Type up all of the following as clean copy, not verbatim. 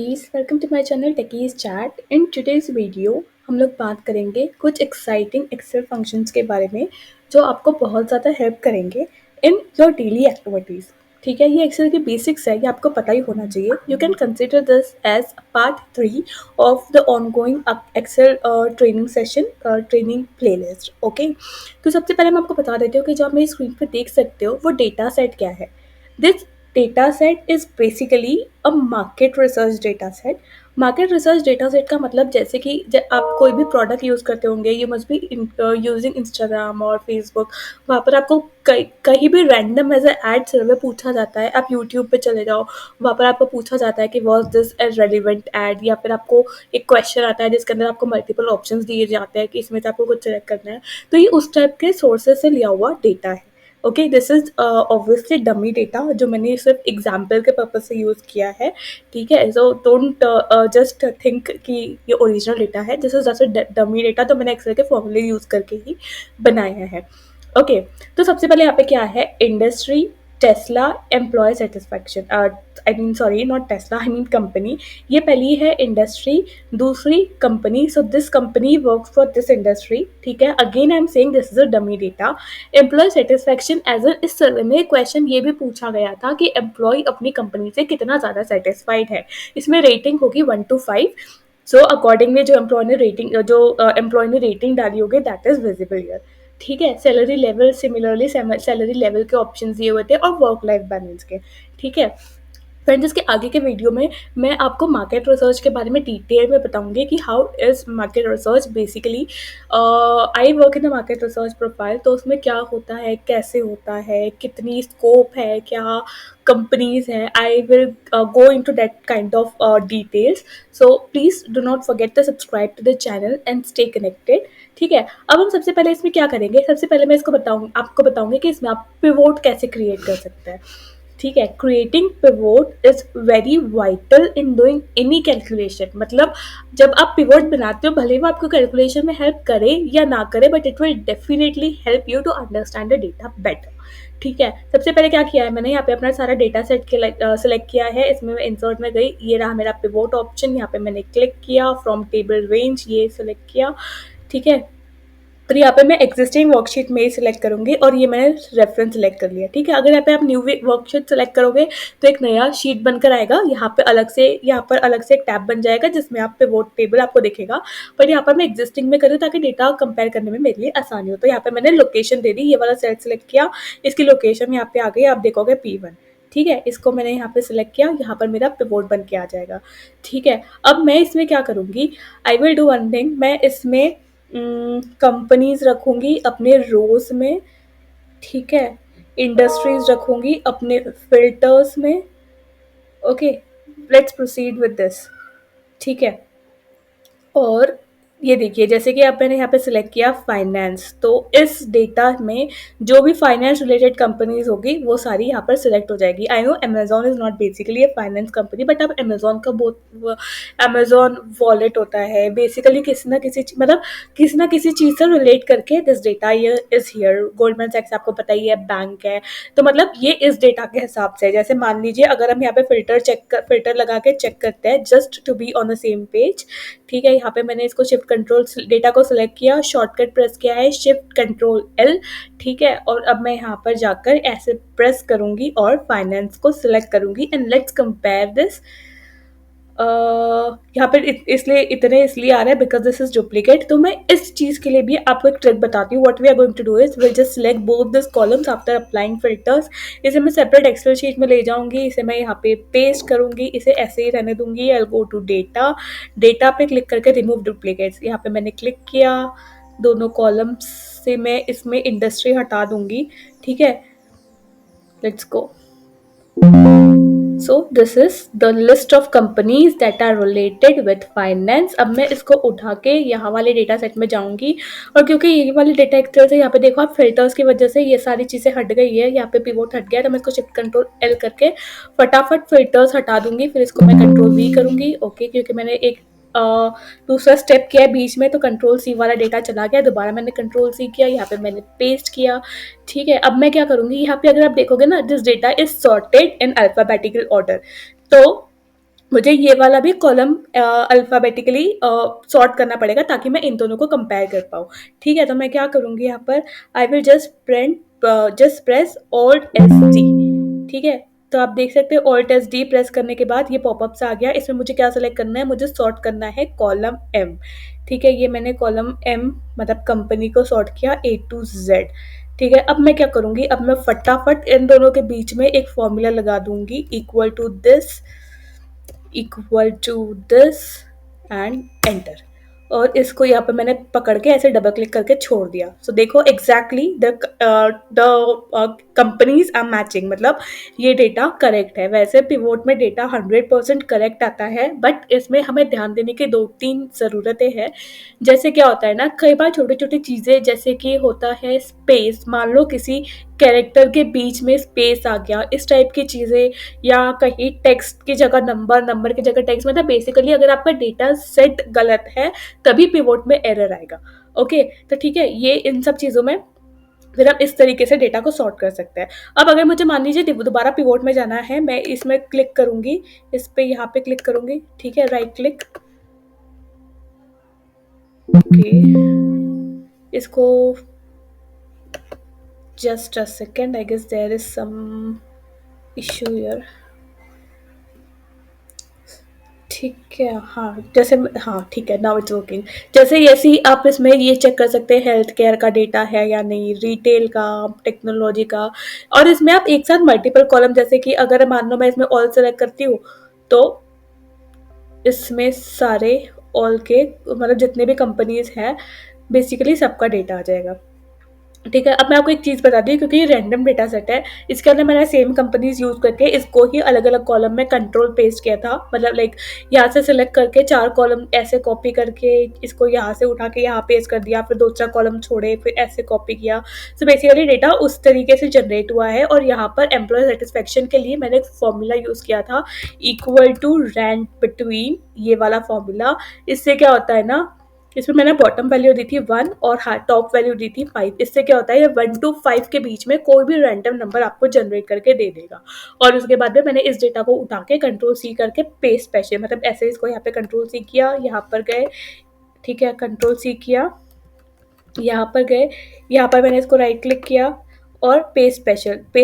Please welcome to my channel Techies Chat. In today's video हम लोग बात करेंगे कुछ एक्साइटिंग एक्सेल फंक्शंस के बारे में जो आपको बहुत ज़्यादा हेल्प करेंगे इन योर डेली एक्टिविटीज़. ठीक है, ये एक्सेल की बेसिक्स है, ये आपको पता ही होना चाहिए. You can consider this as part 3 of the ongoing Excel training session training playlist. Okay, तो सबसे पहले मैं आपको बता देती हूँ कि जो आप मेरी स्क्रीन पर देख सकते हो वो डेटा सेट क्या है. This data set is basically a market research data set. Market research data set का मतलब जैसे कि जब आप कोई भी प्रोडक्ट यूज़ करते होंगे, you must be using Instagram और फेसबुक. वहाँ पर आपको कहीं भी रैंडम एज एड सर्वे पूछा जाता है. आप यूट्यूब पे चले जाओ, वहाँ पर आपको पूछा जाता है कि was this a relevant ad, या फिर आपको एक क्वेश्चन आता है जिसके अंदर आपको मल्टीपल ऑप्शंस दिए जाते हैं कि इसमें से आपको कुछ सेलेक्ट करना है. तो ये उस टाइप के सोर्सेज से लिया हुआ डेटा है. Okay, this is obviously dummy data जो मैंने सिर्फ एग्जाम्पल के पर्पज से यूज़ किया है. ठीक है, सो डोंट जस्ट थिंक कि ये ओरिजिनल डेटा है. This is just dummy data तो मैंने एक्सेल के फॉर्मूले यूज़ करके ही बनाया है. ओके, तो सबसे पहले यहाँ पे क्या है, industry, Tesla, employee satisfaction. I mean sorry, not Tesla, I mean company. ये पहली है इंडस्ट्री, दूसरी company. So this company works for this industry. ठीक है, again I am saying this is a dummy data. Employee satisfaction as a, इस survey में question ये भी पूछा गया था कि एम्प्लॉय अपनी कंपनी से कितना ज़्यादा सेटिस्फाइड है. इसमें रेटिंग होगी 1 to 5. सो अकॉर्डिंगली जो एम्प्लॉय ने रेटिंग डाली होगी दैट इज विजिबल हियर. ठीक है, salary level, similarly salary level के ऑप्शंस दिए हुए थे और वर्क लाइफ बैलेंस के. ठीक है फ्रेंड्स, इसके आगे के वीडियो में मैं आपको मार्केट रिसर्च के बारे में डिटेल में बताऊंगी कि how is market research basically. I work in the market research profile, तो उसमें क्या होता है, कैसे होता है, कितनी स्कोप है, क्या कंपनीज हैं. I will go into that kind of details. So please do not forget to subscribe to the channel and stay connected. ठीक है, अब हम सबसे पहले इसमें क्या करेंगे, सबसे पहले मैं आपको बताऊंगी कि इसमें आप पिवोट कैसे क्रिएट कर सकते हैं. ठीक है, creating pivot is very vital in doing any calculation. मतलब जब आप पिवोट बनाते हो, भले वो आपको कैलकुलेशन में हेल्प करे या ना करे, but it will definitely help you to understand the data better. ठीक है, सबसे पहले क्या किया है मैंने, यहाँ पे अपना सारा डेटा सेट के सिलेक्ट किया है. इसमें मैं इंसर्ट में गई, ये रहा मेरा पिवोट ऑप्शन. यहाँ पे मैंने क्लिक किया, फ्रॉम टेबल रेंज ये सिलेक्ट किया. ठीक है, तो यहाँ पे मैं एग्जिस्टिंग वर्कशीट में ही सिलेक्ट करूंगी और ये मैंने रेफरेंस सिलेक्ट कर लिया. ठीक है, अगर यहाँ पे आप न्यू वर्कशीट सेलेक्ट करोगे तो एक नया शीट बनकर आएगा. यहाँ पर अलग से एक टैब बन जाएगा जिसमें आप पिवोट टेबल आपको दिखेगा. पर यहाँ पर मैं एग्जिस्टिंग में करूँ ताकि डेटा कंपेयर करने में मेरे लिए आसानी हो. तो यहाँ पे मैंने लोकेशन दे दी, ये वाला सेल सिलेक्ट किया, इसकी लोकेशन यहाँ पे आ गई, आप देखोगे P1. ठीक है, इसको मैंने यहाँ पे सिलेक्ट किया, यहाँ पर मेरा पिवोट बन के आ जाएगा. ठीक है, अब मैं इसमें क्या करूँगी, I will do one thing. मैं इसमें कंपनीज रखूँगी अपने रोज में. ठीक है, इंडस्ट्रीज रखूँगी अपने फिल्टर्स में. Okay, let's proceed with this. ठीक है, और ये देखिए जैसे कि मैंने यहाँ पे सिलेक्ट किया फाइनेंस, तो इस डेटा में जो भी फाइनेंस रिलेटेड कंपनीज होगी वो सारी यहाँ पर सिलेक्ट हो जाएगी. I know Amazon is not basically A finance company, but अब अमेजोन का बहुत अमेजोन वॉलेट होता है बेसिकली किसी ना किसी चीज़ से रिलेट करके दिस डेटा ये इज़ हियर. गोल्डमैन सैक्स आपको पता ही है, बैंक है, तो मतलब ये इस डेटा के हिसाब से. जैसे मान लीजिए अगर हम यहाँ पे फिल्टर लगा के चेक करते हैं just to be on the same page. ठीक है, यहाँ पे मैंने इसको शिफ्ट कंट्रोल डेटा को सिलेक्ट किया, शॉर्टकट प्रेस किया है शिफ्ट कंट्रोल L. ठीक है, और अब मैं यहाँ पर जाकर ऐसे प्रेस करूँगी और फाइनेंस को सिलेक्ट करूँगी एंड लेट्स कंपेयर दिस. यहाँ पर इसलिए आ रहा है बिकॉज दिस इज डुप्लीकेट. तो मैं इस चीज़ के लिए भी आपको एक ट्रिक बताती हूँ. What we are going to do is will just select both this columns after applying filters. इसे मैं सेपरेट एक्सेल शीट में ले जाऊंगी, इसे मैं यहाँ पे पेस्ट करूंगी, इसे ऐसे ही रहने दूंगी. आई गो टू डेटा पे क्लिक करके रिमूव डुप्लीकेट्स. यहाँ पे मैंने क्लिक किया, दोनों कॉलम्स से मैं इसमें इंडस्ट्री हटा दूंगी. ठीक है, let's go. So this is the list of companies that are related with finance. अब मैं इसको उठा के यहाँ वाले डेटा सेट में जाऊंगी, और क्योंकि ये वाले डेटा एक तरह से यहाँ पे देखो आप फिल्टर्स की वजह से ये सारी चीज़ें हट गई है, यहाँ पे पिवोट हट गया, तो मैं इसको शिफ्ट कंट्रोल L करके फटाफट फिल्टर्स हटा दूंगी. फिर इसको मैं कंट्रोल V करूंगी. ओके, क्योंकि मैंने एक दूसरा स्टेप किया है बीच में, तो कंट्रोल C वाला डेटा चला गया. दोबारा मैंने कंट्रोल C किया, यहाँ पे मैंने पेस्ट किया. ठीक है, अब मैं क्या करूँगी, यहाँ पे अगर आप देखोगे ना this data is sorted in alphabetical order. तो मुझे ये वाला भी कॉलम अल्फ़ाबेटिकली सॉर्ट करना पड़ेगा ताकि मैं इन दोनों को कंपेयर कर पाऊँ। ठीक है, तो मैं क्या करूँगी यहाँ पर, I will just press Alt+D। ठीक है, तो आप देख सकते हैं Alt+D प्रेस करने के बाद ये पॉपअप्स आ गया। इसमें मुझे क्या सेलेक्ट करना है, मुझे सॉर्ट करना है कॉलम M। ठीक है, ये मैंने कॉलम M मतलब कंपनी को सॉर्ट किया A to Z। ठीक है, अब मैं क्या करूँगी, अब मैं फटाफट इन दोनों के बीच में एक फ़ॉर्मूला लगा दूँगी, equal to this and enter. और इसको यहाँ पे मैंने पकड़ के ऐसे डबल क्लिक करके छोड़ दिया। सो देखो exactly the companies are matching, मतलब ये डेटा करेक्ट है। वैसे पिवोट में डेटा 100% करेक्ट आता है, बट इसमें हमें ध्यान देने की 2-3 ज़रूरतें हैं। जैसे क्या होता है ना, कई बार छोटी छोटी चीज़ें, जैसे कि होता है स्पेस, मान लो किसी कैरेक्टर के बीच में स्पेस आ गया, इस टाइप की चीज़ें, या कहीं टेक्स्ट की जगह नंबर, नंबर की जगह टेक्स्ट, मतलब बेसिकली अगर आपका डेटा सेट गलत है तभी पिवोट में एरर आएगा। ओके, तो ठीक है, ये इन सब चीज़ों में फिर हम इस तरीके से डेटा को सॉर्ट कर सकते हैं। अब अगर मुझे मान लीजिए दोबारा पिवोट में जाना है, मैं इसमें क्लिक करूंगी, इस पे यहाँ पे क्लिक करूंगी। ठीक है, राइट क्लिक। ओके, इसको just a second, I guess there is some issue here. ठीक है, हाँ जैसे, हाँ ठीक है, नाउ इट्स वर्किंग। जैसे ही आप इसमें ये चेक कर सकते हैं हेल्थ केयर का डेटा है या नहीं, रिटेल का, टेक्नोलॉजी का। और इसमें आप एक साथ मल्टीपल कॉलम, जैसे कि अगर मान लो मैं इसमें ऑल सेलेक्ट करती हूँ, तो इसमें सारे ऑल के मतलब जितने भी कंपनीज हैं बेसिकली सबका डेटा आ जाएगा। ठीक है, अब मैं आपको एक चीज़ बता दी, क्योंकि ये रैंडम डेटा सेट है, इसके अंदर मैंने सेम कंपनीज यूज़ करके इसको ही अलग अलग कॉलम में कंट्रोल पेस्ट किया था। मतलब लाइक यहाँ से सिलेक्ट करके 4 कॉलम ऐसे कॉपी करके इसको यहाँ से उठा के यहाँ पेस्ट कर दिया, फिर दूसरा कॉलम छोड़े, फिर ऐसे कॉपी किया। सो बेसिकली डेटा उस तरीके से जनरेट हुआ है। और यहाँ पर एम्प्लॉय सेटिस्फेक्शन के लिए मैंने एक फॉर्मूला यूज़ किया था, इक्वल टू रैंक बिटवीन, ये वाला फॉर्मूला। इससे क्या होता है ना, इसमें मैंने बॉटम वैल्यू दी थी 1 और टॉप वैल्यू दी थी 5। इससे क्या होता है, ये 1 to 5 के बीच में कोई भी रैंडम नंबर आपको जनरेट करके दे देगा। और उसके बाद में मैंने इस डेटा को उठा के Ctrl+C करके पेस्ट स्पेशल, मतलब ऐसे इसको यहाँ पे Ctrl+C किया, यहाँ पर गए, ठीक है, Ctrl+C किया, यहाँ पर गए, यहाँ पर मैंने इसको राइट क्लिक किया और पेस्ट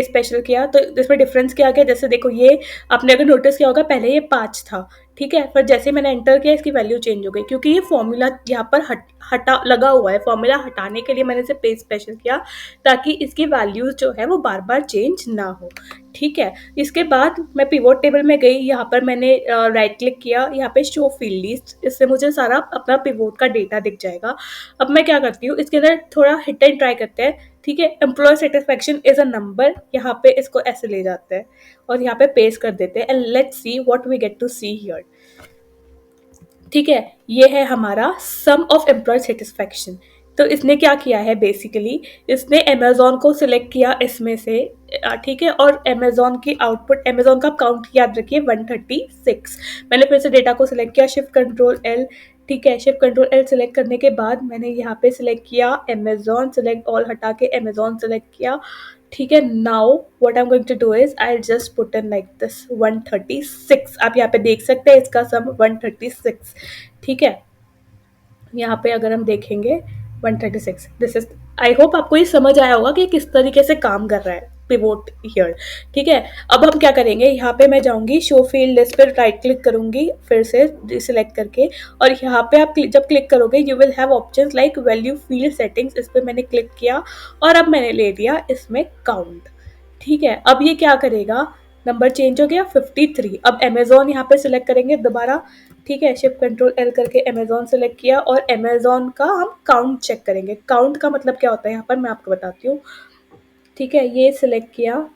स्पेशल किया। तो इसमें डिफरेंस क्या आ गया, जैसे देखो ये आपने अगर नोटिस किया होगा, पहले ये 5 था। ठीक है, पर जैसे मैंने एंटर किया इसकी वैल्यू चेंज हो गई, क्योंकि ये फॉर्मूला यहाँ पर हटा लगा हुआ है। फॉर्मूला हटाने के लिए मैंने इसे पेस्ट स्पेशल किया, ताकि इसकी वैल्यूज जो है वो बार बार चेंज ना हो। ठीक है, इसके बाद मैं पिवोट टेबल में गई, यहाँ पर मैंने राइट क्लिक किया, यहाँ पे शो फील्ड लिस्ट, इससे मुझे सारा अपना पिवोट का डेटा दिख जाएगा। अब मैं क्या करती हूँ, इसके अंदर थोड़ा हिट एंड ट्राई करते हैं। ठीक है, employee satisfaction is a number, यहाँ पे इसको ऐसे ले जाते हैं और यहाँ पे पेस्ट कर देते हैं, and let's see what we get to see here. ठीक है, ये है हमारा सम ऑफ एम्प्लॉय सेटिस्फेक्शन। तो इसने क्या किया है, बेसिकली इसने अमेजोन को सिलेक्ट किया इसमें से। ठीक है, और अमेजोन की आउटपुट, अमेजोन का काउंट याद रखिए 136। मैंने फिर से डेटा को सिलेक्ट किया, Shift+Ctrl+L। ठीक है, Shift+Ctrl+L सिलेक्ट करने के बाद मैंने यहाँ पे सिलेक्ट किया अमेजोन, सिलेक्ट ऑल हटा के अमेजोन सिलेक्ट किया। ठीक है, now what I am going to do is I just put in like this 136। आप यहाँ पे देख सकते हैं इसका सम 136। ठीक है, यहाँ पे अगर हम देखेंगे 136, दिस इज, आई होप आपको ये समझ आया होगा कि किस तरीके से काम कर रहा है पिवोट हियर। ठीक है, अब हम क्या करेंगे, यहाँ पे मैं जाऊँगी शो फील्ड लिस्ट पर, राइट क्लिक करूँगी फिर से सिलेक्ट करके, और यहाँ पे आप जब क्लिक करोगे you will have options like value field settings, इस पर मैंने क्लिक किया और अब मैंने ले दिया इसमें काउंट। ठीक है, अब ये क्या करेगा, नंबर चेंज हो गया 53। अब अमेजोन यहाँ पे सिलेक्ट करेंगे दोबारा। ठीक है, Shift+Ctrl+L करके अमेजोन सेलेक्ट किया और अमेजोन का हम काउंट चेक करेंगे। काउंट का मतलब क्या होता है, यहाँ पर मैं आपको बताती हूँ। ठीक है, ये सिलेक्ट किया,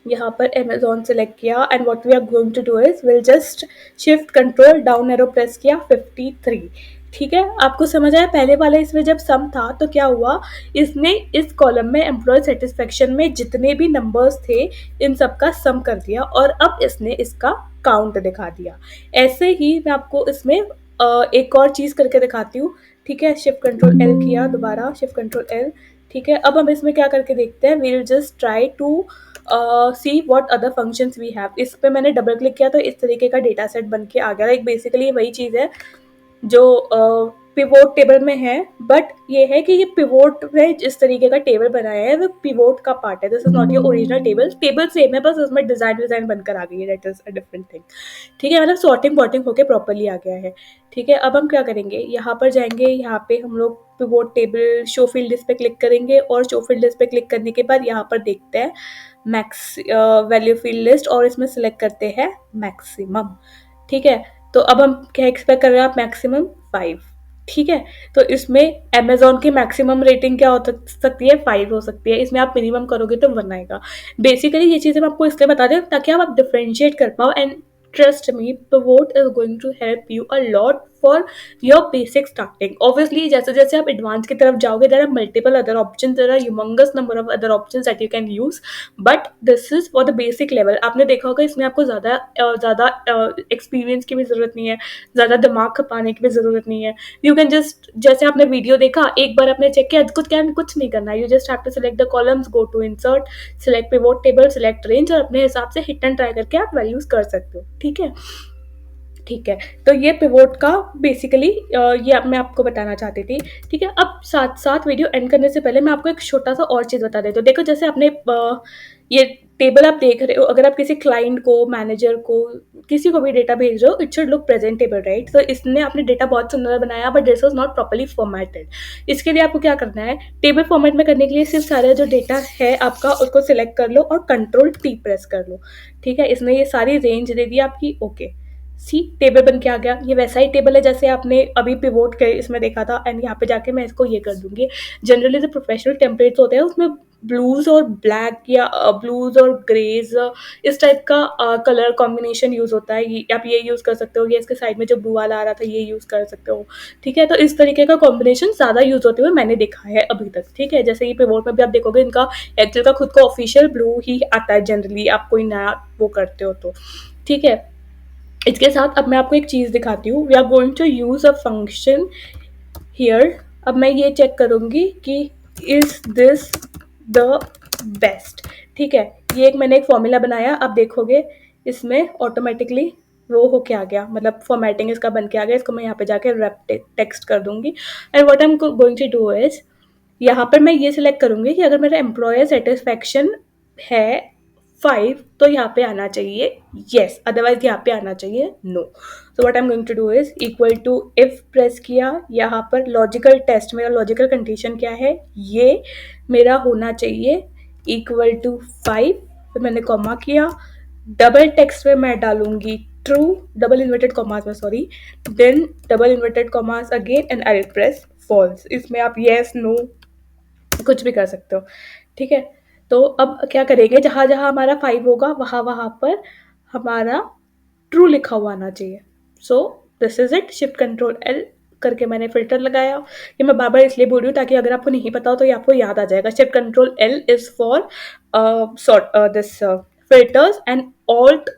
यहाँ पर अमेजोन सेलेक्ट किया, and what we are going to do is will just Shift+Ctrl down arrow press किया 53। ठीक है, आपको समझ आया, पहले वाले इसमें जब सम था तो क्या हुआ, इसने इस कॉलम में एम्प्लॉय सेटिस्फेक्शन में जितने भी नंबर्स थे इन सब का सम कर दिया, और अब इसने इसका काउंट दिखा दिया। ऐसे ही मैं आपको इसमें एक और चीज़ करके दिखाती हूँ। ठीक है, Shift+Ctrl+L किया, दोबारा Shift+Ctrl+L, ठीक है, अब हम इसमें क्या करके देखते हैं, we will just try to see what other functions we have. इस पे मैंने डबल क्लिक किया तो इस तरीके का डेटा सेट बन के आ गया। एक बेसिकली वही चीज़ है जो पिवोट टेबल में है, बट ये है कि ये पिवोट में जिस तरीके का टेबल बनाया है वो पिवोट का पार्ट है। This is not your original table. Table same है, बस उसमें डिजाइन बनकर आ गई है, that is a different thing. ठीक है, मतलब सॉर्टिंग वॉटिंग होके प्रॉपरली आ गया है। ठीक है, अब हम क्या करेंगे, यहाँ पर जाएंगे, यहाँ पे हम लोग pivot table show field list पे क्लिक करेंगे और शो फील्ड लिस्ट पे क्लिक करने के बाद यहाँ पर देखते हैं मैक्स वैल्यू फील्ड लिस्ट और इसमें सिलेक्ट करते हैं मैक्सिमम। ठीक है, तो अब हम क्या एक्सपेक्ट कर रहे हैं आप, मैक्सिमम 5। ठीक है, तो इसमें अमेजोन की मैक्सिमम रेटिंग क्या हो सकती है, 5 हो सकती है। इसमें आप मिनिमम करोगे तो 1 आएगा। बेसिकली ये चीज़ें मैं आपको इसलिए बता दें ताकि आप डिफ्रेंशिएट कर पाओ, and trust me, pivot is going to help you a lot for your basic starting. Obviously जैसे जैसे आप एडवांस की तरफ जाओगे, there are multiple other options, there are humongous number of other options that you can use, but this is for the basic level. आपने देखा होगा इसमें आपको ज़्यादा एक्सपीरियंस की भी ज़रूरत नहीं है, ज़्यादा दिमाग खपाने की भी ज़रूरत नहीं है। यू कैन जस्ट, जैसे आपने वीडियो देखा, एक बार आपने चेक किया, कुछ नहीं करना है, you just have to select the columns, go to insert, select pivot table, select range और अपने हिसाब से हिट एंड ट्राई करके आप वैल्यूज कर सकते हो। ठीक है, ठीक है, तो ये पिवोट का बेसिकली ये मैं आपको बताना चाहती थी। ठीक है, अब साथ साथ वीडियो एंड करने से पहले मैं आपको एक छोटा सा और चीज़ बता देती हूँ। देखो, जैसे आपने ये टेबल आप देख रहे हो, अगर आप किसी क्लाइंट को, मैनेजर को, किसी को भी डेटा भेज रहे हो, it should look presentable, right? तो इसने आपने डेटा बहुत सुंदर बनाया, but this was not properly formatted. इसके लिए आपको क्या करना है, टेबल फॉर्मेट में करने के लिए सिर्फ सारा जो डेटा है आपका उसको सिलेक्ट कर लो और कंट्रोल टी प्रेस कर लो। ठीक है, इसने ये सारी रेंज दे दी आपकी। ओके, सी टेबल बन के आ गया। ये वैसा ही टेबल है जैसे आपने अभी पिवोट के इसमें देखा था, एंड यहाँ पे जाके मैं इसको ये कर दूंगी। जनरली जो प्रोफेशनल टेम्पलेट्स होते हैं उसमें ब्लूज और ब्लैक या ब्लूज और ग्रेज इस टाइप का कलर कॉम्बिनेशन यूज होता है। आप ये यूज कर सकते हो, ये इसके साइड में जो ब्लू वाला आ रहा था ये यूज कर सकते हो। ठीक है, तो इस तरीके का कॉम्बिनेशन ज्यादा यूज होते हुए मैंने देखा है अभी तक। ठीक है, जैसे ये पिवोट में भी आप देखोगे इनका एक्चुअल का खुद का ऑफिशियल ब्लू ही आता है जनरली, आप कोई नया वो करते हो तो। ठीक है, इसके साथ अब मैं आपको एक चीज़ दिखाती हूँ। We are going to use a function here. अब मैं ये चेक करूँगी कि इज दिस द बेस्ट। ठीक है, ये मैंने एक फॉर्मूला बनाया, अब देखोगे इसमें ऑटोमेटिकली वो होके आ गया, मतलब फॉर्मेटिंग इसका बन के आ गया। इसको मैं यहाँ पे जाके रैप टेक्स्ट कर दूंगी, and what I am going to do is, यहाँ पर मैं ये सिलेक्ट करूंगी कि अगर मेरा एम्प्लॉयर सेटिस्फैक्शन है 5 तो यहाँ पे आना चाहिए येस, अदरवाइज यहाँ पे आना चाहिए no. So what I am going to do is equal to if press किया, यहाँ पर लॉजिकल टेस्ट, मेरा लॉजिकल कंडीशन क्या है, ये मेरा होना चाहिए इक्वल टू 5। फिर मैंने कॉमा किया, डबल टेक्स्ट में मैं डालूंगी ट्रू, डबल इन्वर्टेड कॉमास में, sorry, then double inverted commas again and I will press false. इसमें आप येस नो कुछ भी कर सकते हो। ठीक है, तो अब क्या करेंगे, जहाँ जहाँ हमारा 5 होगा वहाँ वहाँ पर हमारा ट्रू लिखा हुआ आना चाहिए। So this is it, shift control L करके मैंने फिल्टर लगाया। ये मैं बार बार इसलिए बोल रही हूँ ताकि अगर आपको नहीं पता हो तो ये आपको याद आ जाएगा। Shift control L is for sort this filters, and alt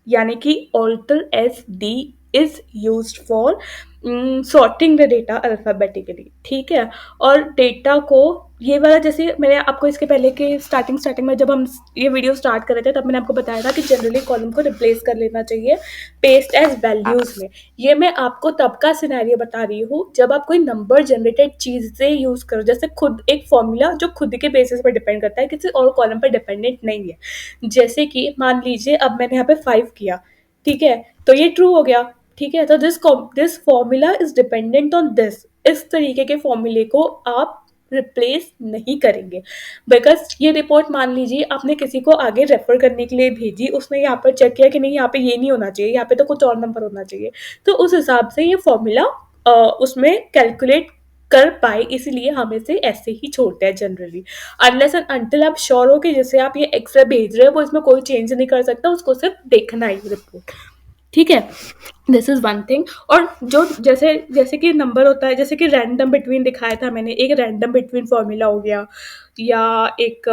यानी कि alter S D is use for sorting the data alphabetically. ठीक है, और डेटा को ये वाला, जैसे मैंने आपको इसके पहले के स्टार्टिंग में जब हम ये वीडियो स्टार्ट कर रहे थे तब मैंने आपको बताया था कि जनरली कॉलम को रिप्लेस कर लेना चाहिए पेस्ट एज वैल्यूज में। ये मैं आपको तब का सिनेरियो बता रही हूँ जब आप कोई नंबर जनरेटेड चीज़ें यूज करो, जैसे खुद एक फॉर्मूला जो खुद के बेसिस पर डिपेंड करता है, किसी और कॉलम पर डिपेंडेंट नहीं है। जैसे कि मान लीजिए अब मैंने यहाँ पे 5 किया, ठीक है, तो ये ट्रू हो गया। ठीक है, तो this formula is dependent on this, इस तरीके के फॉर्मूले को आप रिप्लेस नहीं करेंगे। बिकॉज ये रिपोर्ट मान लीजिए आपने किसी को आगे रेफर करने के लिए भेजी, उसने यहाँ पर चेक किया कि नहीं यहाँ पे ये नहीं होना चाहिए, यहाँ पे तो कुछ और नंबर होना चाहिए, तो उस हिसाब से ये फॉर्मूला उसमें कैलकुलेट कर पाए, इसीलिए हम इसे ऐसे ही छोड़ते हैं जनरली। अनलेस एंड अनटिल आप श्योर हो कि जैसे आप ये एक्स्ट्रा भेज रहे हो वो इसमें कोई चेंज नहीं कर सकता, उसको सिर्फ देखना ही रिपोर्ट। ठीक है, दिस इज़ वन थिंग। और जो जैसे जैसे कि नंबर होता है, जैसे कि रैंडम बिटवीन दिखाया था मैंने, एक रैंडम बिटवीन फॉर्मूला हो गया, या एक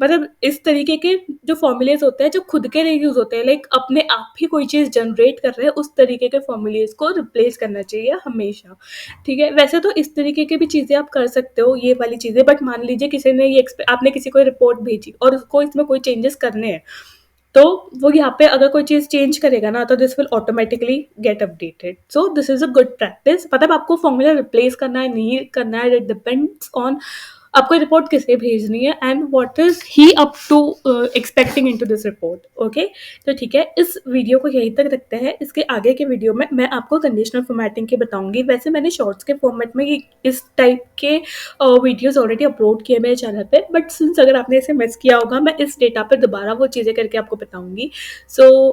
मतलब इस तरीके के जो फॉर्मूलेज होते हैं जो खुद के लिए यूज़ होते हैं, लाइक अपने आप ही कोई चीज़ जनरेट कर रहे हैं, उस तरीके के फॉर्मूलेज को रिप्लेस करना चाहिए हमेशा। ठीक है, वैसे तो इस तरीके की भी चीज़ें आप कर सकते हो, ये वाली चीज़ें, बट मान लीजिए किसी ने ये आपने किसी को रिपोर्ट भेजी और उसको इसमें कोई चेंजेस करने हैं, तो वो यहाँ पे अगर कोई चीज़ चेंज करेगा ना, तो this will automatically get updated. So this is a good practice. मतलब आपको फॉर्मूला रिप्लेस करना है, नहीं करना है, इट डिपेंड्स ऑन आपको रिपोर्ट किसे भेजनी है and what is he up to expecting into this report. Okay, तो ठीक है, इस वीडियो को यहीं तक रखते हैं। इसके आगे के वीडियो में मैं आपको कंडीशनल फॉर्मेटिंग के बताऊंगी। वैसे मैंने शॉर्ट्स के फॉर्मेट में इस टाइप के वीडियोस ऑलरेडी अपलोड किए मेरे चैनल पे, बट सिंस अगर आपने इसे मिस किया होगा, मैं इस डेटा पर दोबारा वो चीज़ें करके आपको बताऊंगी। So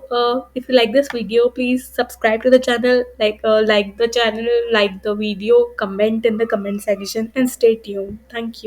if you like this video, please subscribe to the channel, like the channel, like the video, comment in the comment section and stay tuned. Thank you.